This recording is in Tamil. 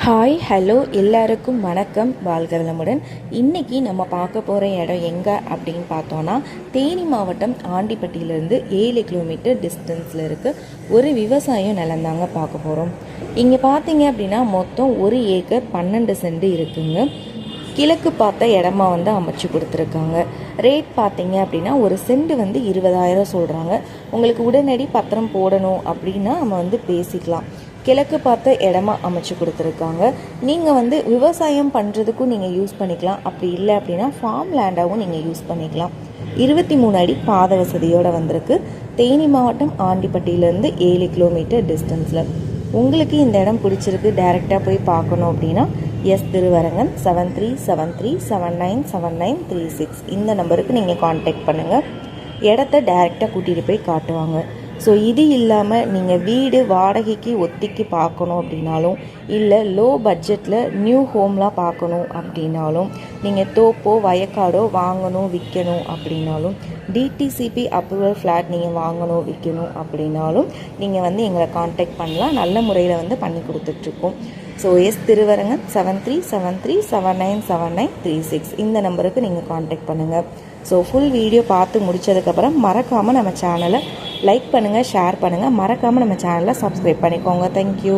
ஹாய் ஹலோ எல்லாருக்கும் வணக்கம், வாழ்க வளமுடன். இன்றைக்கி நம்ம பார்க்க போகிற இடம் எங்கே அப்படின்னு பார்த்தோன்னா, தேனி மாவட்டம் ஆண்டிப்பட்டியிலேருந்து 7 கிலோமீட்டர் டிஸ்டன்ஸில் இருக்க ஒரு விவசாய நிலந்தாங்க பார்க்க போகிறோம். இங்கே பார்த்தீங்க அப்படின்னா மொத்தம் 1 ஏக்கர் 12 சென்ட் இருக்குங்க. கிழக்கு பார்த்த இடமா அமைச்சு கொடுத்துருக்காங்க. ரேட் பார்த்தீங்க அப்படின்னா ஒரு சென்ட் 20,000 சொல்கிறாங்க. உங்களுக்கு உடனடி பத்திரம் போடணும் அப்படின்னா நம்ம பேசிக்கலாம். கிழக்கு பார்த்த இடமா அமைச்சு கொடுத்துருக்காங்க. நீங்கள் விவசாயம் பண்ணுறதுக்கும் நீங்கள் யூஸ் பண்ணிக்கலாம். அப்படி இல்லை அப்படின்னா ஃபார்ம் லேண்டாகவும் நீங்கள் யூஸ் பண்ணிக்கலாம். 23 அடி பாத வசதியோடு வந்திருக்கு. தேனி மாவட்டம் ஆண்டிப்பட்டியிலேருந்து 7 கிலோமீட்டர் டிஸ்டன்ஸில். உங்களுக்கு இந்த இடம் பிடிச்சிருக்கு, டைரெக்டாக போய் பார்க்கணும் அப்படின்னா எஸ் திருவரங்கன் 7373797936 இந்த நம்பருக்கு நீங்கள் காண்டாக்ட் பண்ணுங்கள். இடத்த டைரெக்டாக கூட்டிகிட்டு போய் காட்டுவாங்க. ஸோ இது இல்லாமல் நீங்கள் வீடு வாடகைக்கு ஒத்திக்கு பார்க்கணும் அப்படின்னாலும், இல்லை லோ பட்ஜெட்டில் நியூ ஹோம்லாம் பார்க்கணும் அப்படின்னாலும், நீங்கள் தோப்போ வயக்காடோ வாங்கணும் விற்கணும் அப்படின்னாலும், டிடிசிபி அப்ரூவல் ஃப்ளாட் நீங்கள் வாங்கணும் விற்கணும் அப்படின்னாலும் நீங்கள் எங்களை காண்டாக்ட் பண்ணலாம். நல்ல முறையில் பண்ணி கொடுத்துட்ருக்கோம். ஸோ எஸ் திருவரங்கன் 7373797936 இந்த நம்பருக்கு நீங்கள் காண்டாக்ட் பண்ணுங்கள். ஸோ ஃபுல் வீடியோ பார்த்து முடித்ததுக்கப்புறம் மறக்காமல் நம்ம சேனலை லைக் பண்ணுங்கள், ஷேர் பண்ணுங்கள். மறக்காமல் நம்ம சேனலை சப்ஸ்கிரைப் பண்ணிக்கோங்க. தேங்க்யூ.